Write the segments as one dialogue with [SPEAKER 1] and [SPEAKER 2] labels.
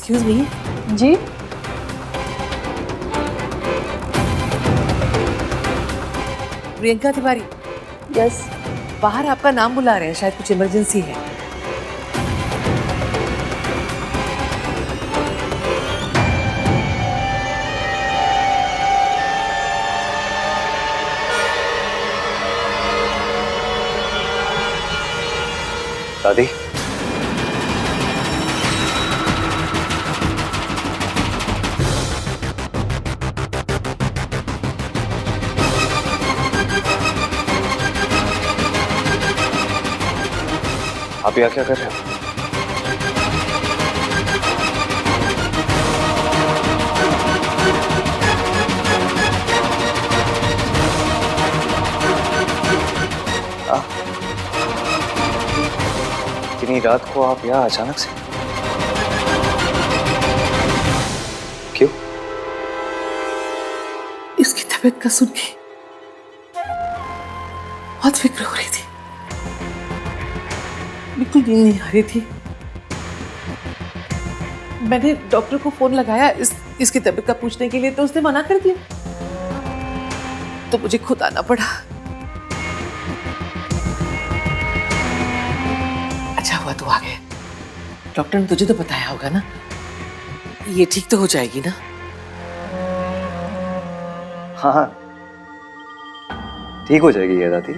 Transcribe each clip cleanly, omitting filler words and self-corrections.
[SPEAKER 1] Excuse me.
[SPEAKER 2] जी
[SPEAKER 1] Priyanka Tiwari,
[SPEAKER 2] yes.
[SPEAKER 1] बाहर आपका नाम बुला रहे हैं, शायद कुछ इमरजेंसी है।
[SPEAKER 3] दादी, आप यहाँ क्या कर रहे हो? इतनी रात को आप यहाँ अचानक से क्यों?
[SPEAKER 1] इसकी तबीयत का सुन के बहुत फिक्र हो रही थी, बिल्कुल नींद नहीं आ रही थी। मैंने डॉक्टर को फोन लगाया इसकी तबीयत का पूछने के लिए, तो उसने मना कर दिया, तो मुझे खुद आना पड़ा। अच्छा हुआ तू आ गया। डॉक्टर ने तुझे तो बताया होगा ना, ये ठीक तो हो जाएगी ना?
[SPEAKER 3] हाँ, ठीक हो जाएगी ये दादी,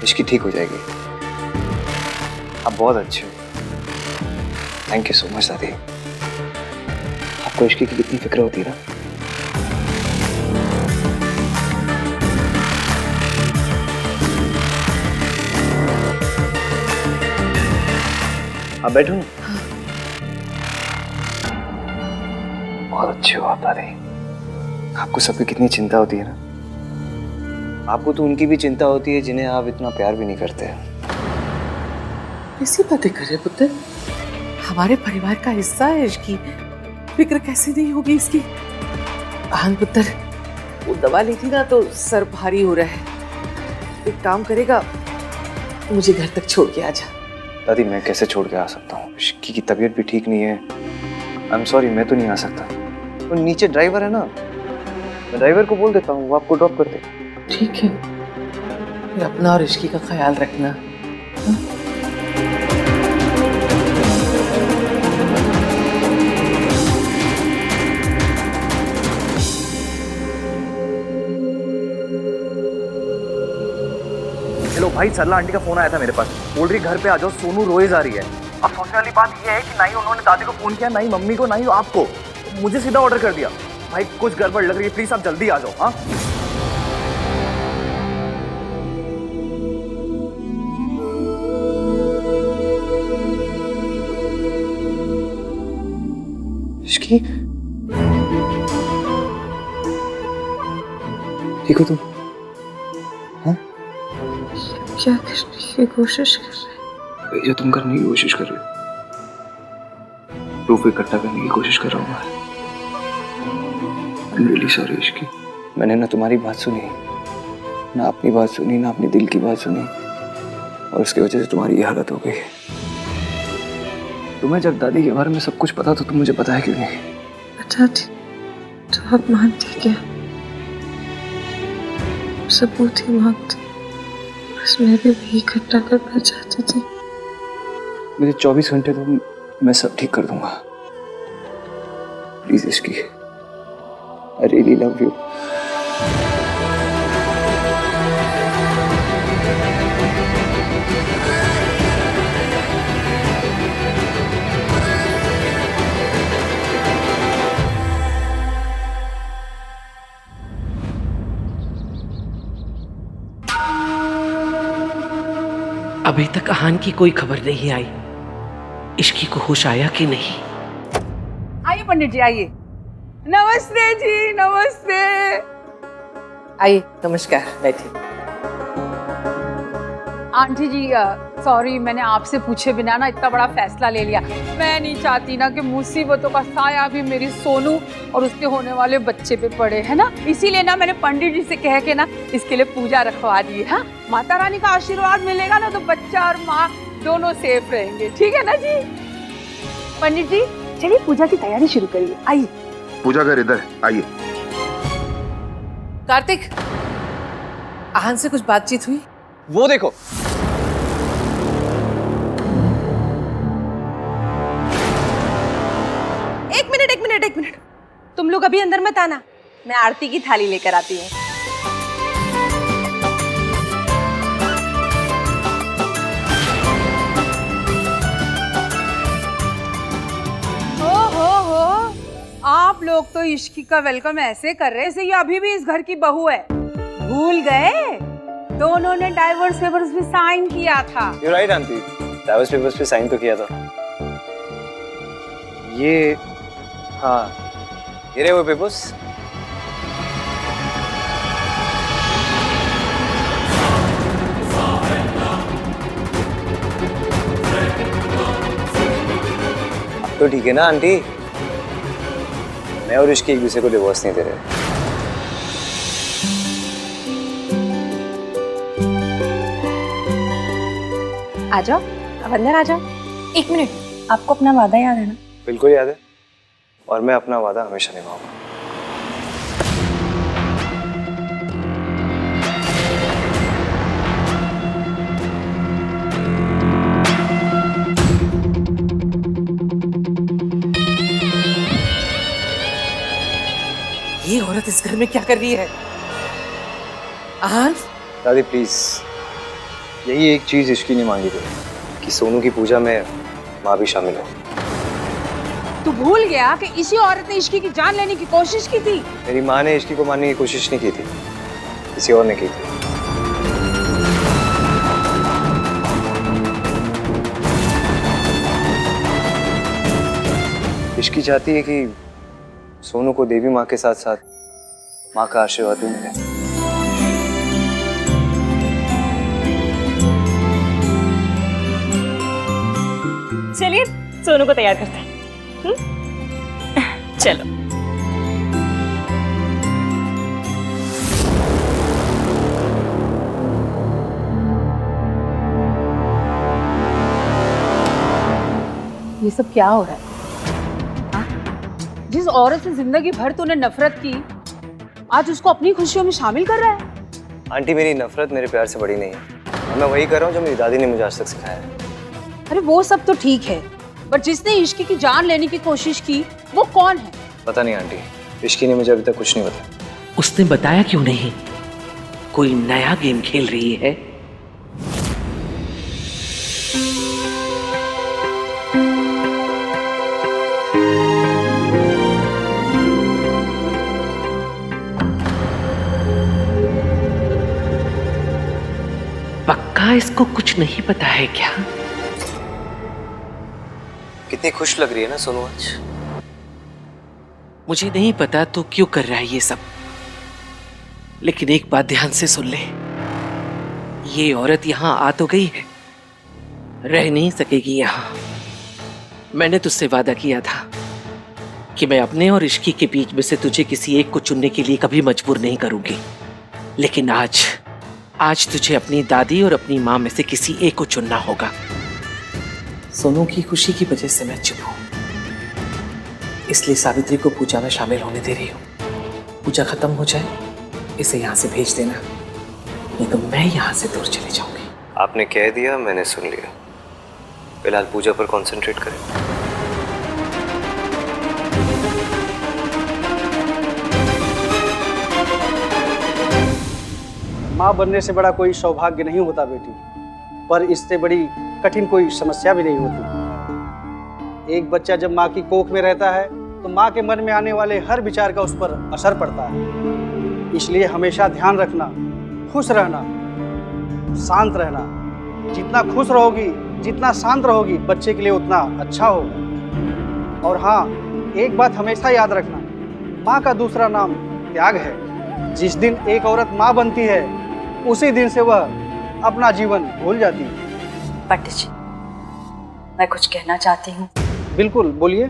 [SPEAKER 3] इसकी ठीक हो जाएगी। आप बहुत अच्छे हो, थैंक यू सो मच दादी। आपको इश्की की कितनी फिक्र होती है ना। आप बैठो ना। बहुत अच्छे हो आप दादी। आपको सबकी कितनी चिंता होती है ना। आपको तो उनकी भी चिंता होती है जिन्हें आप इतना प्यार भी नहीं करते।
[SPEAKER 1] कैसी बातें कर रहे पुत्र? हमारे परिवार का हिस्सा है, इसकी फिक्र कैसे नहीं होगी इसकी? आन पुत्र, वो दवा ली थी ना तो सर भारी हो रहा है। एक काम करेगा, मुझे घर तक छोड़ के आ जा।
[SPEAKER 3] दादी मैं कैसे छोड़ के आ सकता हूँ? इश्की की तबीयत भी ठीक नहीं है। आई एम सॉरी, मैं तो नहीं आ सकता। तो नीचे ड्राइवर है ना, मैं ड्राइवर को बोल देता हूँ, वो आपको ड्रॉप कर दे।
[SPEAKER 1] ठीक है, फिर अपना और इश्की का ख्याल रखना।
[SPEAKER 4] हेलो भाई, सरला आंटी का फोन आया था मेरे पास, बोल रही घर पे आ जाओ, सोनू रोए जा रही है। अब सोचने वाली बात यह है कि ना ही उन्होंने दादी को फोन किया, ना ही मम्मी को, ना ही आपको, मुझे सीधा ऑर्डर कर दिया। भाई कुछ गड़बड़ लग रही है, प्लीज आप जल्दी आ जाओ। हाँ
[SPEAKER 3] इश्की, ठीक हो तुम? हाँ,
[SPEAKER 2] क्या करने की कोशिश कर रहे हैं?
[SPEAKER 3] जो तुम करने की कोशिश कर रहे हो, प्रूफ इकट्ठा करने की कोशिश कर रहा हूँ मैं। I'm really sorry Ishki. मैंने ना तुम्हारी बात सुनी, ना अपनी बात सुनी, ना अपने दिल की बात सुनी, और उसकी वजह से तुम्हारी ये हालत हो गई। तुम्हें जब दादी के बारे में सब कुछ पता तो तुम मुझे बताया क्यों नहीं?
[SPEAKER 2] बता थी तो आप मानते क्या? सबूत ही मांगते, बस मैं भी वही इकट्ठा करना चाहती थी।
[SPEAKER 3] मुझे 24 घंटे दो, मैं सब ठीक कर दूंगा। Please Ishki, I really love you.
[SPEAKER 1] अभी तक आहान की कोई खबर नहीं आई, इश्की को होश आया कि नहीं?
[SPEAKER 5] आइए पंडित जी, आइए। नमस्ते जी, नमस्ते।
[SPEAKER 1] आइए, नमस्कार, बैठिए।
[SPEAKER 5] आंटी जी सॉरी, मैंने आपसे पूछे बिना ना इतना बड़ा फैसला ले लिया। मैं नहीं चाहती ना कि मुसीबतों का साया भी मेरी सोनू और उसके होने वाले बच्चे पे पड़े, है ना। इसीलिए ना मैंने पंडित जी से कह के ना इसके लिए पूजा रखवा दी है। हाँ, माता रानी का आशीर्वाद मिलेगा ना तो बच्चा और माँ दोनों सेफ रहेंगे, ठीक है ना जी। पंडित जी चलिए पूजा की तैयारी शुरू करिए, आइए।
[SPEAKER 6] पूजा घर इधर आइए।
[SPEAKER 1] कार्तिक, आहन से कुछ बातचीत हुई?
[SPEAKER 3] वो देखो,
[SPEAKER 7] एक मिनट, तुम लोग अभी अंदर मत आना, मैं आरती की थाली लेकर आती हूँ।
[SPEAKER 5] हो, आप लोग तो इश्की का वेलकम ऐसे कर रहे हैं ये अभी भी इस घर की बहू है। भूल गए? दोनों ने डाइवोर्स पेपर्स भी साइन किया था।
[SPEAKER 3] You right aunty, divorce papers पे साइन तो किया था। ये हाँ, ये रहे वो पेपर्स। अब तो ठीक है ना आंटी, मैं और इश्की एक दूसरे को डिवोर्स नहीं दे रहे।
[SPEAKER 7] आ जाओ, अब अंदर आ जाओ। एक मिनट, आपको अपना वादा याद है ना?
[SPEAKER 3] बिल्कुल याद है, और मैं अपना वादा हमेशा निभाऊंगा।
[SPEAKER 1] ये औरत इस घर में क्या कर रही है? आहन,
[SPEAKER 3] दादी प्लीज, यही एक चीज इश्की ने मांगी थी कि सोनू की पूजा में माँ भी शामिल हो।
[SPEAKER 5] तू भूल गया कि इसी औरत ने इश्की की जान लेने की कोशिश की थी।
[SPEAKER 3] मेरी माँ ने इश्की को मारने की कोशिश नहीं की थी, किसी और ने की थी। इश्की चाहती है कि सोनू को देवी माँ के साथ साथ माँ का आशीर्वाद भी मिले।
[SPEAKER 7] चलिए सोनू को तैयार करते हैं। चलो।
[SPEAKER 5] ये सब क्या हो रहा है? जिस औरत से जिंदगी भर तूने नफरत की, आज उसको अपनी खुशियों में शामिल कर रहा है।
[SPEAKER 3] आंटी, मेरी नफरत मेरे प्यार से बड़ी नहीं है, और मैं वही कर रहा हूँ जो मेरी दादी ने मुझे आज तक सिखाया है।
[SPEAKER 5] अरे वो सब तो ठीक है, पर जिसने इश्की की जान लेने की कोशिश की वो कौन है?
[SPEAKER 3] पता नहीं आंटी, इश्की ने मुझे अभी तक कुछ नहीं बताया।
[SPEAKER 8] उसने बताया क्यों नहीं? कोई नया गेम खेल रही है? पक्का इसको कुछ नहीं पता है क्या?
[SPEAKER 3] कितनी खुश लग रही है ना सोनू आज।
[SPEAKER 8] मुझे नहीं पता तू क्यों कर रहा है ये सब, लेकिन एक बात ध्यान से सुन ले, ये औरत यहां आ तो गई है, रह नहीं सकेगी यहां। मैंने तुझसे वादा किया था कि मैं अपने और इश्की के बीच में से तुझे किसी एक को चुनने के लिए कभी मजबूर नहीं करूंगी, लेकिन आज तुझे अपनी दादी और अपनी माँ में से किसी एक को चुनना होगा।
[SPEAKER 1] सोनू की खुशी की वजह से मैं चुप हूं, इसलिए सावित्री को पूजा में शामिल होने दे रही हूँ। पूजा खत्म हो जाए इसे यहाँ से भेज देना, नहीं तो मैं यहाँ से दूर चली जाऊंगी।
[SPEAKER 3] आपने कह दिया, मैंने सुन लिया। फिलहाल पूजा पर कंसंट्रेट करें।
[SPEAKER 9] माँ बनने से बड़ा कोई सौभाग्य नहीं होता बेटी, पर इससे बड़ी कठिन कोई समस्या भी नहीं होती। एक बच्चा जब माँ की कोख में रहता है तो माँ के मन में आने वाले हर विचार का उस पर असर पड़ता है। इसलिए हमेशा ध्यान रखना, खुश रहना, शांत रहना। जितना खुश रहोगी, जितना शांत रहोगी, बच्चे के लिए उतना अच्छा होगा। और हाँ, एक बात हमेशा याद रखना, माँ का दूसरा नाम त्याग है। जिस दिन एक औरत माँ बनती है, उसी दिन से वह अपना जीवन भूल जाती है।
[SPEAKER 10] पंडित जी, मैं कुछ कहना चाहती हूँ।
[SPEAKER 9] बिल्कुल, बोलिए।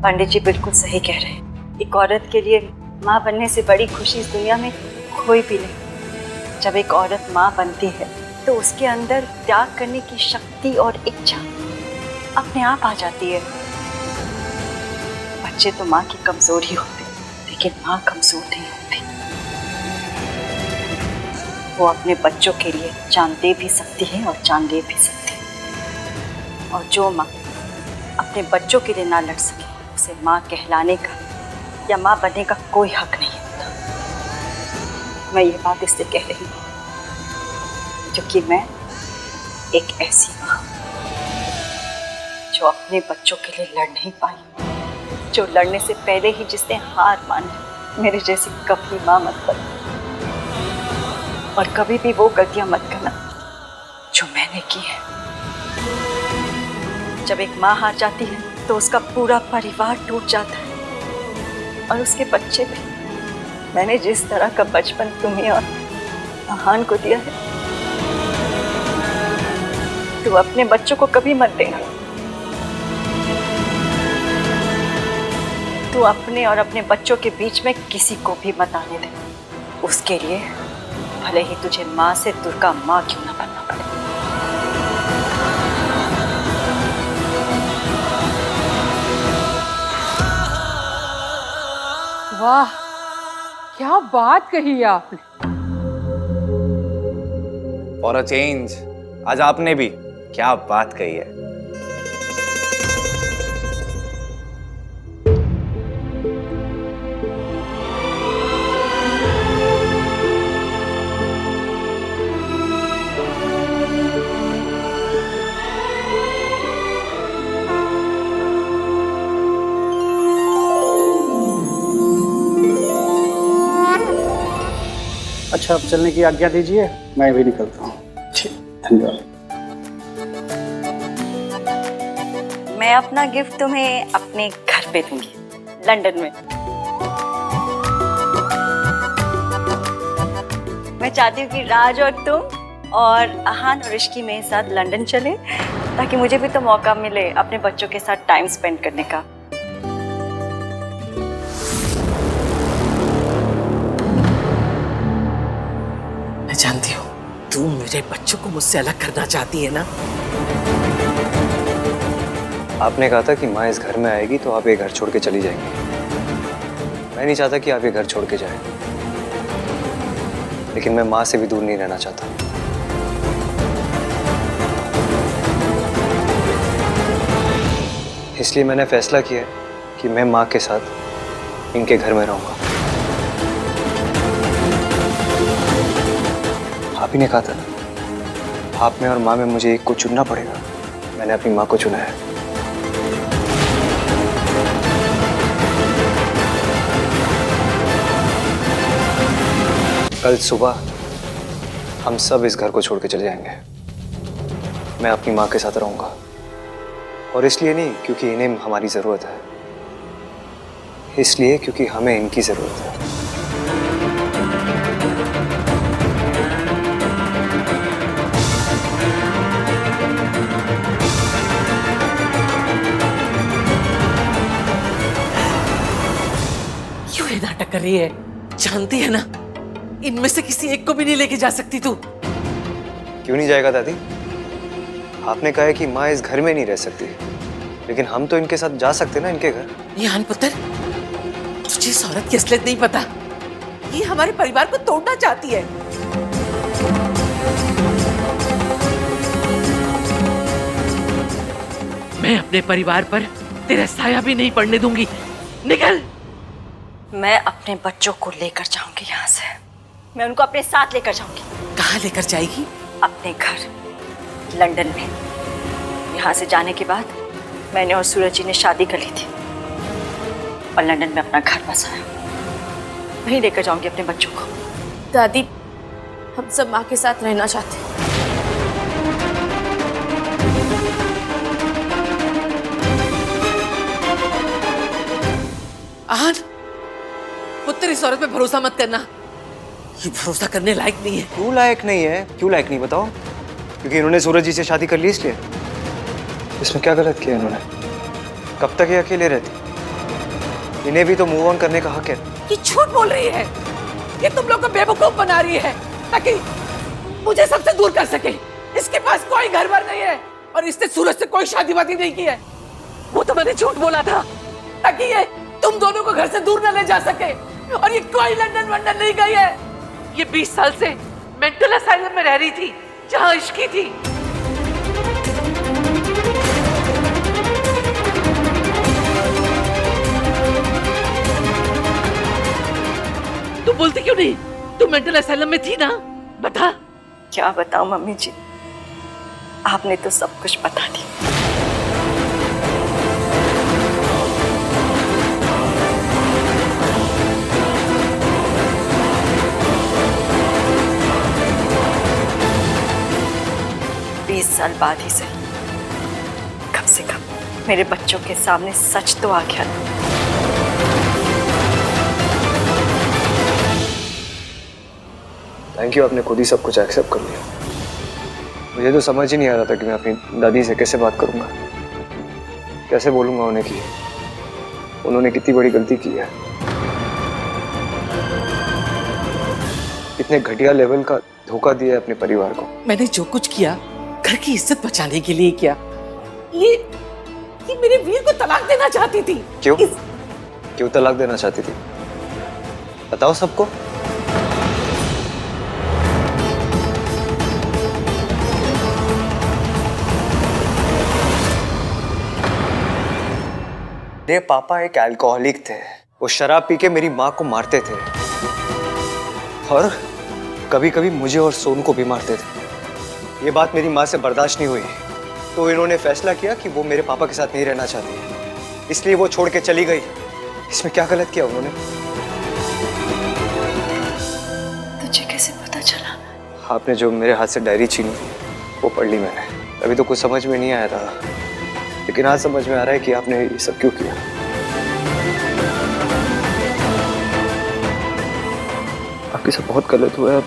[SPEAKER 10] पंडित जी बिल्कुल सही कह रहे हैं। एक औरत के लिए माँ बनने से बड़ी खुशी इस दुनिया में कोई भी नहीं। जब एक औरत माँ बनती है तो उसके अंदर त्याग करने की शक्ति और इच्छा अपने आप आ जाती है। बच्चे तो माँ की कमजोरी होते, लेकिन माँ कमजोर नहीं होती। वो अपने बच्चों के लिए जान दे भी सकती है और जान ले भी सकती है। और जो माँ अपने बच्चों के लिए ना लड़ सके, उसे माँ कहलाने का या माँ बनने का कोई हक नहीं होता। मैं ये बात इसलिए कह रही हूँ क्योंकि मैं एक ऐसी माँ जो अपने बच्चों के लिए लड़ नहीं पाई, जो लड़ने से पहले ही जिसने हार मानी। मेरे जैसी कभी माँ मत बनो और कभी भी वो गलतियां मत करना जो मैंने की है। जब एक माँ हार जाती है तो उसका पूरा परिवार टूट जाता है और उसके बच्चे भी। मैंने जिस तरह का बचपन तुम्हें और महान को दिया है, तू अपने बच्चों को कभी मत देना। तू अपने और अपने बच्चों के बीच में किसी को भी मत आने दे। उसके लिए भले ही तुझे माँ से दुर्गा माँ क्यों ना बनना पड़े।
[SPEAKER 5] वाह, क्या बात कही आपने।
[SPEAKER 4] फॉर अ चेंज आज आपने भी क्या बात कही है।
[SPEAKER 9] अच्छा, अब चलने की आज्ञा दीजिए, मैं भी निकलता हूँ। ठीक, धन्यवाद।
[SPEAKER 10] मैं अपना गिफ्ट तुम्हें अपने घर पे दूंगी, लंदन में। मैं चाहती हूँ कि राज और तुम और आहान और ऋषि मेरे साथ लंदन चले, ताकि मुझे भी तो मौका मिले अपने बच्चों के साथ टाइम स्पेंड करने का।
[SPEAKER 8] मैं जानती हूँ तू मेरे बच्चों को मुझसे अलग करना चाहती है ना।
[SPEAKER 3] आपने कहा था कि माँ इस घर में आएगी तो आप ये घर छोड़ के चली जाएंगी। मैं नहीं चाहता कि आप ये घर छोड़ के जाएं, लेकिन मैं माँ से भी दूर नहीं रहना चाहता। इसलिए मैंने फैसला किया कि मैं माँ के साथ इनके घर में रहूंगा। आप ही ने कहा था ना, आप में और माँ में मुझे एक को चुनना पड़ेगा। मैंने अपनी माँ को चुना है। कल सुबह हम सब इस घर को छोड़ के चले जाएंगे। मैं अपनी माँ के साथ रहूंगा, और इसलिए नहीं क्योंकि इन्हें हमारी जरूरत है, इसलिए क्योंकि हमें इनकी जरूरत है।
[SPEAKER 8] क्यों ये नाटक कर रही है? जानती है ना इनमें से किसी एक को भी नहीं लेके जा सकती तू।
[SPEAKER 3] क्यों नहीं जाएगा दादी? आपने कहा है कि माँ इस घर में नहीं रह सकती, लेकिन हम तो इनके साथ जा सकते ना इनके घर।
[SPEAKER 8] यान पुत्र, तुझे इस औरत की असलियत नहीं पता। ये हमारे परिवार को तोड़ना चाहती है। मैं अपने परिवार पर तेरा साया भी नहीं पड़ने दूंगी। निकल।
[SPEAKER 10] मैं अपने बच्चों को लेकर जाऊंगी यहाँ से। मैं उनको अपने साथ लेकर जाऊंगी।
[SPEAKER 8] कहाँ लेकर जाएगी?
[SPEAKER 10] अपने घर लंदन में। यहाँ से जाने के बाद मैंने और सूरज जी ने शादी कर ली थी और लंदन में अपना घर बसाया। वहीं लेकर जाऊंगी अपने बच्चों को।
[SPEAKER 7] दादी, हम सब माँ के साथ रहना चाहते हैं।
[SPEAKER 8] आहान, पुत्र इस औरत पे भरोसा मत करना। ये भरोसा करने लायक नहीं है।
[SPEAKER 3] क्यों लायक नहीं है? क्यों लायक नहीं बताओ? क्योंकि इन्होंने सूरज जी से शादी कर ली इसलिए? इसमें क्या गलत किया इन्होंने? कब तक ये अकेले रहती? इन्हें भी तो मूव ऑन करने का हक है।
[SPEAKER 8] ये झूठ बोल रही है। ये तुम लोग को बेवकूफ बना रही है ताकि मुझे सबसे दूर कर सके। इसके पास कोई घर बार नहीं है और इसने सूरज से कोई शादी वादी नहीं की है। वो तो मैंने झूठ बोला था ताकि ये तुम दोनों को घर से दूर न ले जा सके। और ये कोई लंदन वंदन नहीं गई है। ये 20 साल से मेंटल असाइलम में रह रही थी जहां इश्की थी। तू बोलती क्यों नहीं? तू मेंटल असाइलम में थी ना, बता।
[SPEAKER 10] क्या बताऊं मम्मी जी, आपने तो सब कुछ बता दिया। साल बाद ही सही, कम से कम मेरे बच्चों के सामने सच तो आ गया।
[SPEAKER 3] थैंक यू, आपने खुद ही सब कुछ एक्सेप्ट कर लिया। मुझे तो समझ ही नहीं आ रहा था कि मैं अपनी दादी से कैसे बात करूंगा, कैसे बोलूंगा उन्हें कि उन्होंने कितनी बड़ी गलती की है, कितने घटिया लेवल का धोखा दिया है अपने परिवार को।
[SPEAKER 8] मैंने जो कुछ किया घर की इज्जत बचाने के लिए किया। ये मेरे वीर को तलाक देना चाहती थी।
[SPEAKER 3] क्यों? क्यों तलाक देना चाहती थी? बताओ सबको। मेरे पापा एक अल्कोहलिक थे। वो शराब पी के मेरी माँ को मारते थे और कभी कभी मुझे और सोनू को भी मारते थे। ये बात मेरी माँ से बर्दाश्त नहीं हुई, तो इन्होंने फैसला किया कि वो मेरे पापा के साथ नहीं रहना चाहती, इसलिए वो छोड़ के चली गई। इसमें क्या गलत किया उन्होंने?
[SPEAKER 10] तुझे कैसे पता चला?
[SPEAKER 3] आपने जो मेरे हाथ से डायरी छीनी वो पढ़ ली मैंने। अभी तो कुछ समझ में नहीं आया था, लेकिन आज समझ में आ रहा है कि आपने ये सब क्यों किया। आपके साथ बहुत गलत हुआ है।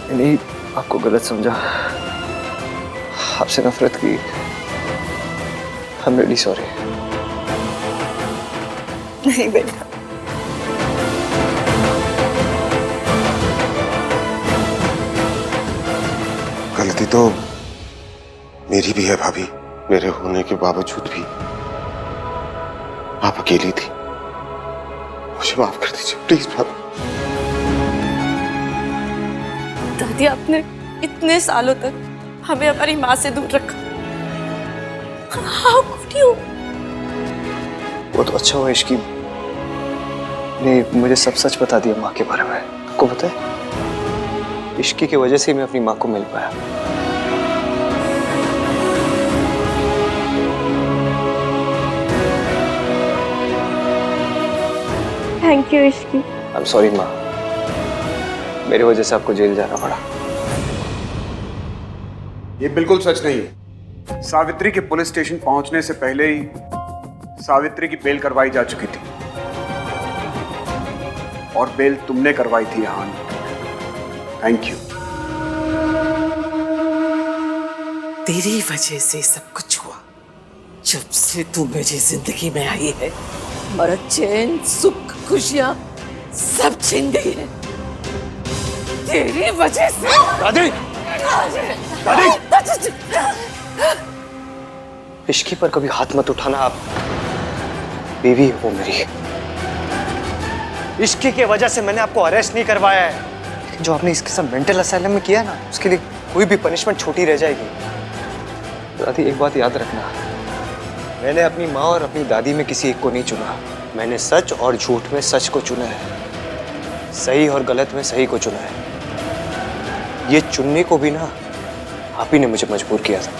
[SPEAKER 3] मैंने आपको गलत समझा, आपसे नफरत की। I'm really sorry।
[SPEAKER 10] नहीं बेटा,
[SPEAKER 6] गलती तो मेरी भी है भाभी। मेरे होने के बावजूद भी आप अकेली थी। मुझे माफ कर दीजिए प्लीज भाभी।
[SPEAKER 7] दादी, आपने इतने सालों तक हमें हमारी माँ से दूर रखा। How could you?
[SPEAKER 3] वो तो अच्छा हुआ इश्की ने मुझे सब सच बता दिया माँ के बारे में। आपको पता है, इश्की की वजह से मैं अपनी माँ को मिल पाया।
[SPEAKER 7] Thank you Ishki.
[SPEAKER 3] I am sorry माँ, मेरी वजह से आपको जेल जाना पड़ा।
[SPEAKER 6] ये बिल्कुल सच नहीं है। सावित्री के पुलिस स्टेशन पहुंचने से पहले ही सावित्री की बेल करवाई जा चुकी थी और बेल तुमने करवाई थी यहाँ। Thank you.
[SPEAKER 8] तेरी वजह से सब कुछ हुआ। जब से तू मेरी जिंदगी में आई है, हमारा चैन, सुख, खुशियां सब छिन गई है तेरी वजह से।
[SPEAKER 3] दादी! इश्की पर कभी हाथ मत उठाना। आप बीवी है वो मेरी। इश्की की वजह से मैंने आपको अरेस्ट नहीं करवाया है, लेकिन जो आपने इसके साथ मेंटल असाइलम में किया ना, उसके लिए कोई भी पनिशमेंट छोटी रह जाएगी। दादी, एक बात याद रखना, मैंने अपनी माँ और अपनी दादी में किसी एक को नहीं चुना। मैंने सच और झूठ में सच को चुना है, सही और गलत में सही को चुना है। ये चुनने को भी ना आप ही ने मुझे मजबूर किया था।